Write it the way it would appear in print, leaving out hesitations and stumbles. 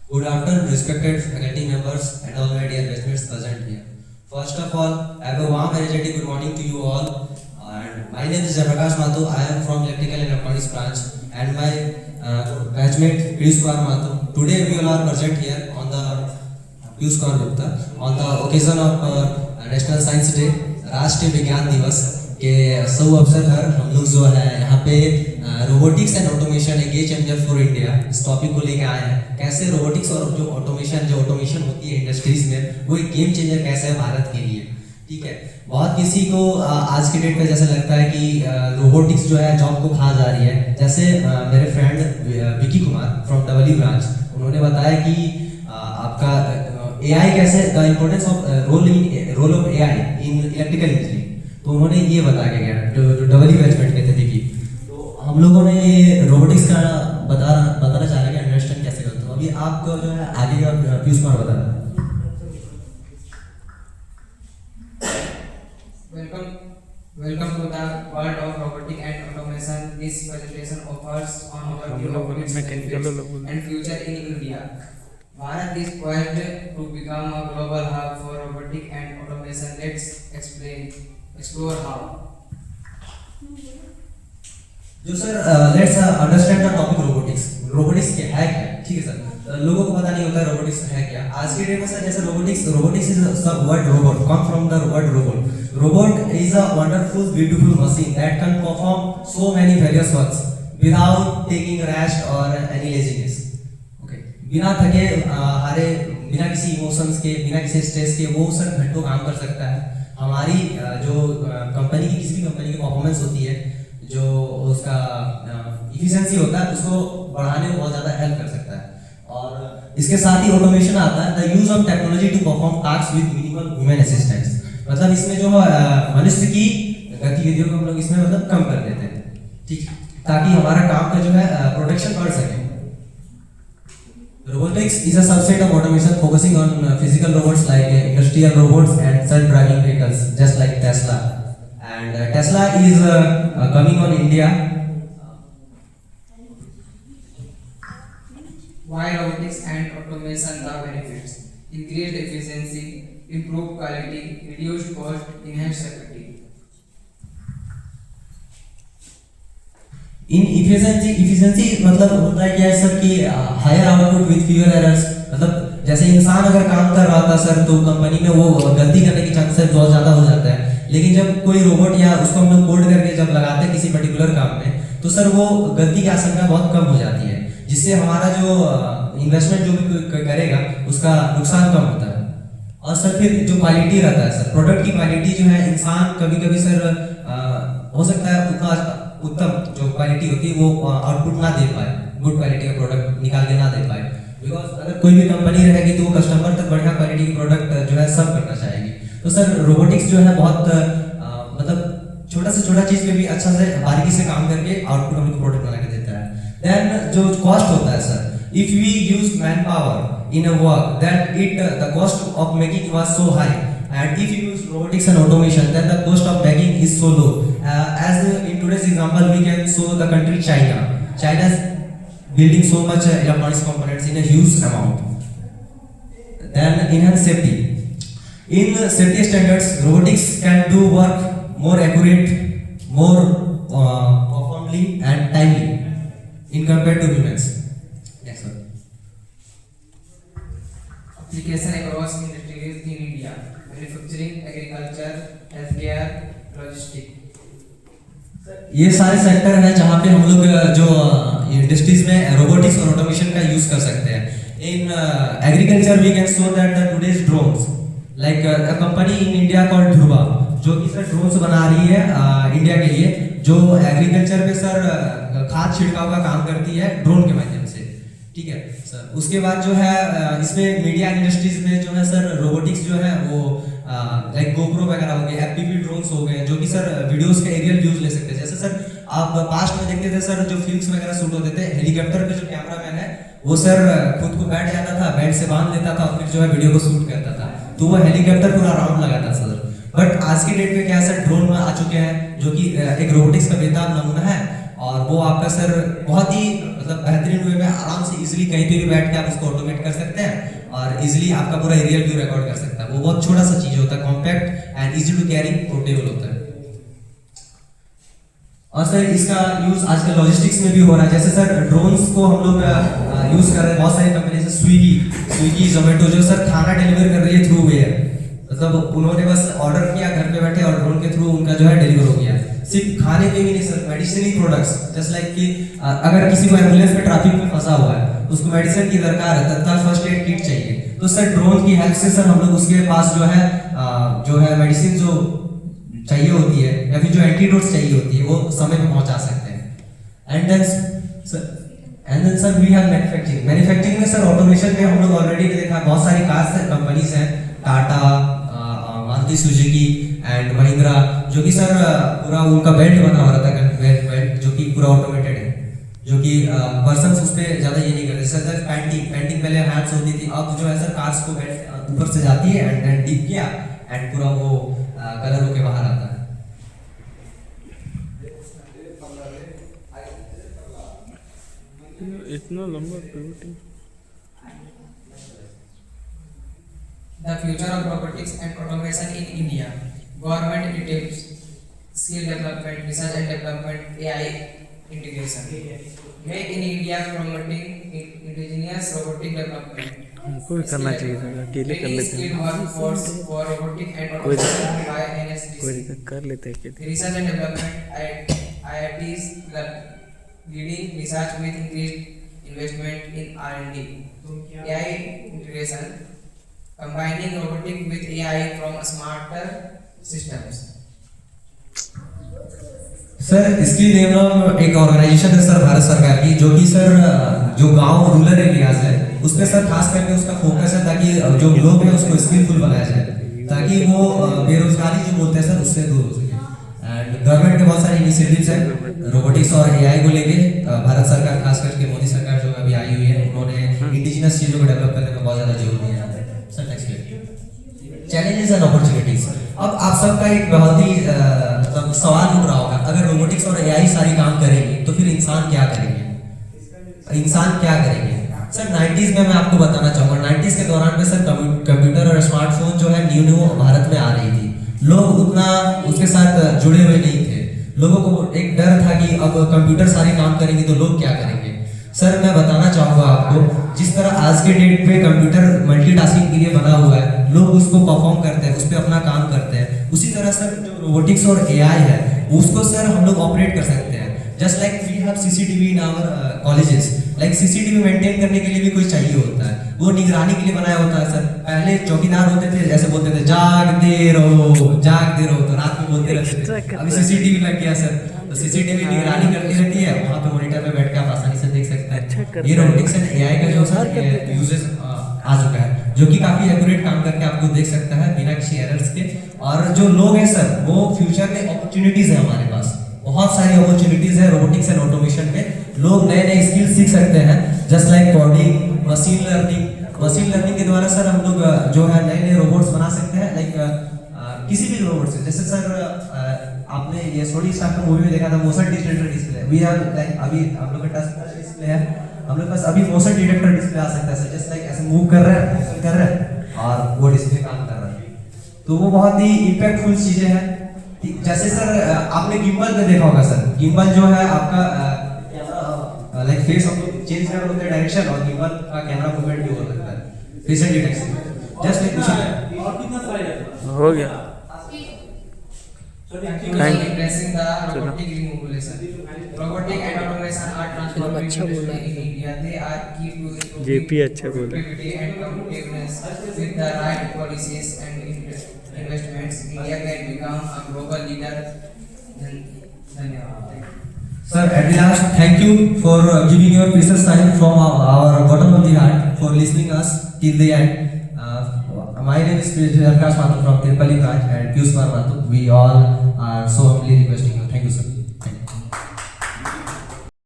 Good afternoon, respected faculty members and all my dear classmates present here. First of all, I have a warm energetic good morning to you all. And my name is Jayaprakash Mathur. I am from Electrical and Electronics branch, and my batchmate Piyush Kumar Mathur. Today we all are present here on the Piyush Kumar Gupta on the occasion of National Science Day, राष्ट्रीय विज्ञान दिवस के सब अवसर पर हम लोग जो है यहाँ पे रोबोटिक्स एंड ऑटोमेशन एक गेम चेंजर फॉर इंडिया इस टॉपिक को लेके आए हैं। कैसे रोबोटिक्स और जो ऑटोमेशन होती है इंडस्ट्रीज में वो एक गेम चेंजर कैसे है भारत के लिए। ठीक है, बहुत किसी को आज के डेट में जैसे लगता है कि रोबोटिक्स जो है जॉब को खा जा रही है। जैसे मेरे फ्रेंड विकी कुमार फ्रॉम डबली ब्रांच, उन्होंने बताया कि आपका एआई कैसे the importance of role of AI in electrical engineering, तो उन्होंने ये बता के गया जो डबल ई बैचमेंट के थे विकी। तो हम लोगों ने ये रोबोटिक्स का बताना चाह रहे हैं कि अंडरस्टैंड कैसे करते हो। अभी आपको जो है आगे का पीयूष कुमार बता रहे हैं। Welcome to the world of robotic and automation. This presentation offers an overview of its benefits and future in India. Bharat is poised to become a global hub for robotic and automation. Let's explore how. जो sir let's understand the topic robotics. Robotics क्या है क्या? ठीक है sir, लोगों को पता नहीं होता है रोबोटिक्स है क्या। आज के डेट में सर जैसे robotics is the word robot come from the word robot. Robot is a wonderful, beautiful machine that can perform so many various works without taking rest or any laziness. Okay, बिना थके हारे, बिना किसी emotions के, बिना किसी stress के वो सर घंटों काम कर सकता है। हमारी जो कंपनी की किसी भी कंपनी की परफॉर्मेंस होती है, जो उसका इफिशिएंसी होता है, उसको बढ़ाने में बहुत ज़्यादा हेल्प कर सकता है। और इसके साथ ही ऑटोमेशन आता है, the use of technology to perform task with minimal human assistance. मतलब इसमें जो मनुष्य की गतिविधियों को हम लोग इसमें मतलब कम कर देते हैं, ठीक, ताकि हमारा काम का जो है प्रोडक्शन बढ़ सके। Robotics is a subset of automation focusing on physical robots like industrial robots and self driving vehicles just like Tesla, and Tesla is coming on India. Why robotics and automation? The benefits: increased efficiency, improved quality, reduced cost, enhanced safety. In efficiency मतलब होता है क्या sir कि higher output with fewer errors. मतलब जैसे इंसान अगर काम कर रहा था सर तो कंपनी में वो गलती करने की चांसेस बहुत ज़्यादा हो जाता है, लेकिन जब कोई रोबोट या उसको हम लोग कोड करके जब लगाते हैं किसी पर्टिकुलर काम में तो सर वो गलती की आशंका बहुत कम हो जाती है, जिससे हमारा जो इन्वेस्टमेंट जो भी करेगा उसका नुकसान कम होता है। और सर फिर जो क्वालिटी रहता है सर, प्रोडक्ट की क्वालिटी जो है इंसान कभी कभी सर हो सकता है उतना उत्तम जो क्वालिटी होती है वो आउटपुट ना दे पाए, गुड क्वालिटी का प्रोडक्ट निकाल के ना दे पाए। बिकॉज अगर कोई भी कंपनी रहेगी तो वो कस्टमर तक बढ़िया क्वालिटी की प्रोडक्ट जो है सर्व करना चाहेगी। तो सर रोबोटिक्स जो है बहुत मतलब छोटा से छोटा चीज़ पे भी अच्छा से बारीकी से काम करके आउटपुट हमको प्रोडक्ट बना के देता है। देन जो कॉस्ट होता है sir, if we use manpower in a work then the cost of making was so high, and if you use robotics and automation then the cost of making is so low. As in today's example we can show the country China is building so much electronics components in a huge amount. Then enhance safety. In safety standards robotics can do work more accurate, more performantly and timely in compared to humans. Application across industries in India: manufacturing, agriculture, healthcare, logistics. ये सारे sector हैं जहाँ पे हम लोग जो industries में robotics और ऑटोमेशन का यूज कर सकते हैं। In agriculture we can show that the today's drones like a company in India called Dhruva, जो कि सर ड्रोन्स बना रही है इंडिया के लिए, जो एग्रीकल्चर पे सर खाद छिड़काव का काम करती है ड्रोन के माध्यम से। ठीक है सर, उसके बाद जो है इसमें मीडिया इंडस्ट्रीज में जो है सर रोबोटिक्स जो है वो लाइक गोप्रो वगैरह हो गए, एफपीवी ड्रोन्स हो गए, जो कि सर वीडियोस के एरियल व्यूज ले सकते हैं। जैसे सर आप पास्ट में देखते थे सर जो फिल्म्स वगैरह शूट होते थे, हेलीकॉप्टर पे जो कैमरामैन है वो सर खुद को बैठ जाता था, बेड से बांध लेता था और फिर जो है वीडियो को शूट करता था, तो वो हेलीकॉप्टर पूरा राउंड लगाता सर। बट आज के डेट में क्या है सर, ड्रोन आ चुके हैं जो कि एक रोबोटिक्स का बेहतर नमूना है और वो आपका सर बहुत ही मतलब बेहतरीन वे में आराम से इजीली कहीं पे भी बैठ के आप उसको ऑटोमेट कर सकते हैं और इजीली आपका पूरा एरियल व्यू रिकॉर्ड कर सकता है। वो बहुत छोटा सा चीज होता है, compact and easy to carry, portable होता है। और सर इसका यूज आजकल लॉजिस्टिक्स में भी हो रहा है। जैसे सर ड्रोन्स को हम लोग यूज कर रहे हैं, बहुत सारी कंपनी जैसे स्विगी जोमेटो जो सर खाना डिलीवर कर रही है थ्रू एयर, मतलब उन्होंने बस ऑर्डर किया, घर पे बैठे और ड्रोन के थ्रू उनका जो है डिलीवर हो गया। सिर्फ खाने पे भी नहीं सर, मेडिसिनरी प्रोडक्ट्स जस्ट लाइक कि अगर किसी को एम्बुलेंस में ट्रैफिक में फंसा हुआ है, उसको मेडिसिन की दरकार है, तत्काल फर्स्ट एड किट चाहिए, तो सर ड्रोन की हेल्प से सर हम लोग उसके पास जो है मेडिसिन जो चाहिए होती है या फिर जो एंटीडोट्स चाहिए होती है वो समय पे पहुंचा सकते हैं। And then sir we have manufacturing में सर ऑटोमेशन में हम लोग ऑलरेडी देखा बहुत सारी कार्स कंपनीज हैं, टाटा, मारुति सुजुकी एंड महिंद्रा, जो कि सर पूरा उनका बेल्ट बना हुआ रहता है, बेल्ट जो कि पूरा ऑटोमेटेड है, जो कि पर्सन उस पर ज्यादा ये नहीं करते। सर पेंटिंग पहले हाथ से होती थी, अब जो है सर कार्स को बेल्ट ऊपर से जाती है एंड देन डिप किया एंड पूरा वो कलर होके बाहर आता है। इतना लंबा pivoting. The future of robotics and automation in India. Government details, skill development, research and development, AI integration. Make in India promoting indigenous robotic development. हमको भी करना चाहिए था, अकेले कर लेते हैं। Workforce for robotic and automation by कोई NSDC. दिक्कत कर लेते हैं कि Research and development at IITs leading research with increased investment in R&D. AI integration, combining robotic with AI from smarter systems. Sir skill development एक organisation है sir Bharat सरकार की, जो कि सर जो गांव रूरल एरियाज है उस पर सर खास करके उसका फोकस है, ताकि जो लोग हैं उसको स्किलफुल बनाया जाए, ताकि वो बेरोजगारी जो बोलते हैं सर उससे दूर हो सके। एंड गवर्नमेंट के बहुत सारे इनिशिएटिव्स हैं रोबोटिक्स और एआई को लेके। भारत सरकार खास करके मोदी सरकार जो अभी आई हुई है, उन्होंने इंडिजिनस चीजों को डेवलप करने में बहुत ज्यादा जोर दिया है। Sir next challenges and opportunities. अब आप सबका एक बहुत ही मतलब सवाल उठ रहा होगा, अगर रोबोटिक्स और एआई सारी काम करेंगे तो फिर इंसान क्या करेंगे? सर 90s में मैं आपको बताना चाहूंगा, 90s के दौरान में सर कंप्यूटर और स्मार्टफोन जो है न्यू भारत में आ रही थी, लोग उतना उसके साथ जुड़े हुए नहीं थे। लोगों को एक डर था कि अब कंप्यूटर सारे काम करेंगे तो लोग क्या करेंगे। सर मैं बताना चाहूंगा आपको, जिस तरह आज के डेट पे कंप्यूटर मल्टीटास्किंग के लिए बना हुआ है, लोग उसको परफॉर्म करते हैं, उस पर अपना काम करते हैं, उसी तरह सर जो रोबोटिक्स और एआई है उसको सर हम लोग ऑपरेट कर सकते हैं। Just like we have CCTV in our colleges, like CCTV maintain करने के लिए भी कोई चाहिए होता है, वो निगरानी के लिए बनाया होता है। सर पहले चौकीदार होते थे, ऐसे बोलते थे जागते रहो, तो रात में बोलते रहते थे। अभी सीसीटीवी लग गया सर, तो सीसीटीवी निगरानी करती रहती है, वहाँ पे मॉनिटर पे बैठ के आप आसानी से देख सकते हैं। ये रोबोटिक्स एंड एआई का जो सर यूजेस आ चुका है, जो कि काफी एक्यूरेट काम करके आपको देख सकता है बिना किसी एरर्स के। और जो लोग हैं सर, वो फ्यूचर में अपॉर्चुनिटीज है, हमारे पास बहुत सारी अपॉर्चुनिटीज है रोबोटिक्स एंड ऑटोमेशन में। लोग नए नए स्किल सीख सकते हैं, just like coding, machine learning के द्वारा सर हम लोग जो है नए नए रोबोट्स बना सकते हैं, लाइक किसी भी रोबोट से। जैसे सर आपने ये सोडी स्टार मूवी में देखा था motion detector display, we are like अभी हम लोग का टच डिस्प्ले है, हम लोग पास अभी मोशन डिटेक्टर डिस्प्ले आ सकता है सर, जस्ट लाइक ऐसे मूव कर रहे हैं और वो डिस्प्ले काम कर रहा है। तो वो बहुत ही इम्पैक्टफुल चीजें हैं। जैसे सर आपने गिम्बल में देखा होगा सर, गिम्बल जो है आपका लाइक फेस हम लोग चेंज कर होते हैं डायरेक्शन, और गिम्बल का कैमरा मूवमेंट भी हो सकता है, फेशियल डिटेक्शन। जस्ट लाइक कुछ हो गया। Replacing the robotic remobilization. Robotic and automation are transforming industry in India. They are key to improving JP अच्छा बोला। productivity and competitiveness. With the right policies and investments, India can become a global leader. धन्यवाद। Sir, at the last, thank you for giving your precious time from our bottom of the heart for listening us till the end. My name is Prakash Mathur from Tirupati branch and Piyush Mathur. We all are so humbly requesting you. Thank you, sir.